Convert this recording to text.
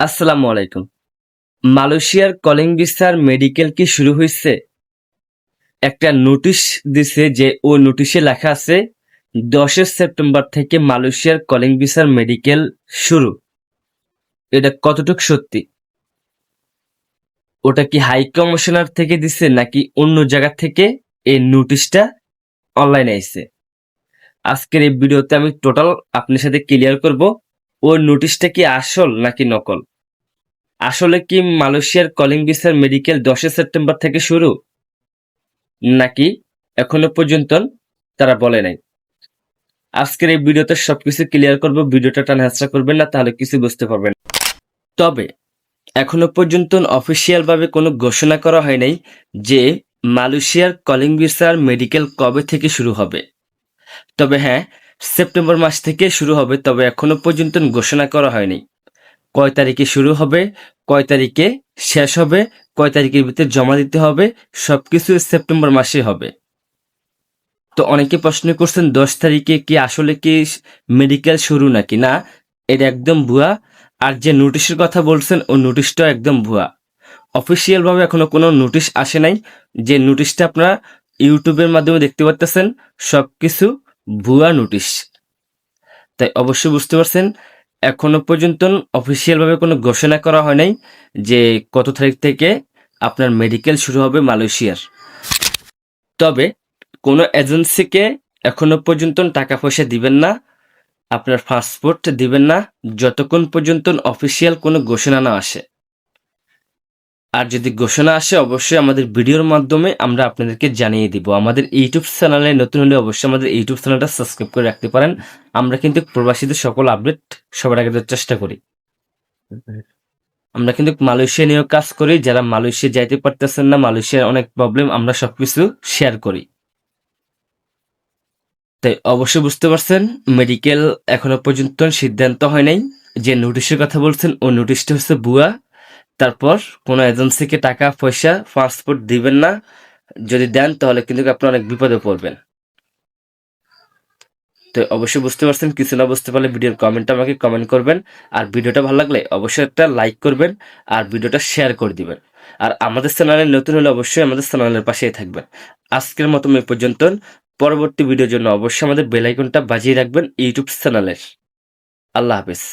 আসসালামু আলাইকুম। মালয়েশিয়ার কলিং ভিসার মেডিকেল কি শুরু হয়েছে? একটা নোটিশ দিছে, যে ওই নোটিশে লেখা আছে 10 সেপ্টেম্বর থেকে মালয়েশিয়ার কলিং ভিসার মেডিকেল শুরু। এটা কতটুক সত্যি? ওটা কি হাই কমিশনার থেকে দিছে নাকি অন্য জায়গা থেকে এই নোটিশটা অনলাইনে আইছে? আজকের এই ভিডিওতে আমি টোটাল আপনার সাথে ক্লিয়ার করব ওই নোটিশটা কি আসল নাকি নকল। আসলে কি মালয়েশিয়ার কলিং ভিসার মেডিকেল 10 সেপ্টেম্বর থেকে শুরু, নাকি এখনো পর্যন্ত তারা বলে নাই? আজকের এই ভিডিওতে সবকিছু ক্লিয়ার করব। ভিডিওটা টানাহেঁচড়া করবেন না, তাহলে কিছু বুঝতে পারবেন না। তবে এখনো পর্যন্ত অফিসিয়াল ভাবে কোনো ঘোষণা করা হয় নাই যে মালয়েশিয়ার কলিং ভিসার মেডিকেল কবে থেকে শুরু হবে। তবে হ্যাঁ, সেপ্টেম্বর মাস থেকে শুরু হবে, তবে এখনো পর্যন্ত ঘোষণা করা হয়নি কয় তারিখে শুরু হবে, কয় তারিখে শেষ হবে, কয় তারিখের ভিতরে জমা দিতে হবে, সবকিছু সেপ্টেম্বর মাসে হবে। তো অনেকে প্রশ্ন করছেন 10 তারিখে কি আসলে কি মেডিকেল শুরু নাকি না। এটা একদম ভুয়া। আর যে নোটিশের কথা বলছেন ও নোটিশটাও একদম ভুয়া। অফিসিয়াল ভাবে এখনো কোনো নোটিশ আসে নাই। যে নোটিশটা আপনারা ইউটিউবের মাধ্যমে দেখতে পাচ্ছেন, সবকিছু ভুয়া নোটিশ। তাই অবশ্যই বুঝতে পারছেন, এখনো পর্যন্ত অফিসিয়াল ভাবে কোনো ঘোষণা করা হয় নাই যে কত তারিখ থেকে আপনার মেডিকেল শুরু হবে মালয়েশিয়ার। তবে কোনো এজেন্সিকে এখনো পর্যন্ত টাকা পয়সা দিবেন না, আপনার পাসপোর্ট দিবেন না, যতক্ষণ পর্যন্ত অফিসিয়াল কোনো ঘোষণা না আসে। আর যদি ঘোষণা আসে, অবশ্যই আমাদের ভিডিওর মাধ্যমে আমরা আপনাদেরকে জানিয়ে দিব। আমাদের ইউটিউব চ্যানেলে নতুন হলে অবশ্যই আমাদের ইউটিউব চ্যানেলটা সাবস্ক্রাইব করে রাখতে পারেন। আমরা কিন্তু প্রবাসীদের সকল আপডেট সবার আগে দেওয়ার চেষ্টা করি। আমরা কিন্তু মালয়েশিয়া নিয়েও কাজ করি। যারা মালয়েশিয়া যাইতে পারতেছেন না, মালয়েশিয়ার অনেক প্রবলেম, আমরা সবকিছু শেয়ার করি। তাই অবশ্যই বুঝতে পারছেন, মেডিকেল এখনো পর্যন্ত সিদ্ধান্ত হয় নাই। যে নোটিশের কথা বলছেন ও নোটিশটা হচ্ছে ভুয়া। তারপর কোনো এজেন্সিকে টাকা পয়সা পাসপোর্ট দিবেন না। যদি দেন তাহলে কিন্তু আপনি অনেক বিপদে পড়বেন। তো অবশ্যই বুঝতে পারছেন। কিছু না বুঝতে পারলে ভিডিওর কমেন্টে আমাকে কমেন্ট করবেন। আর ভিডিওটা ভালো লাগলে অবশ্যই একটা লাইক করবেন আর ভিডিওটা শেয়ার করে দিবেন। আর আমাদের চ্যানেলে নতুন হলে অবশ্যই আমাদের চ্যানেলের পাশেই থাকবেন। আজকের মতো এই পর্যন্ত। পরবর্তী ভিডিওর জন্য অবশ্যই আমাদের বেল আইকনটা বাজিয়ে রাখবেন ইউটিউব চ্যানেলের। আল্লাহ হাফেজ।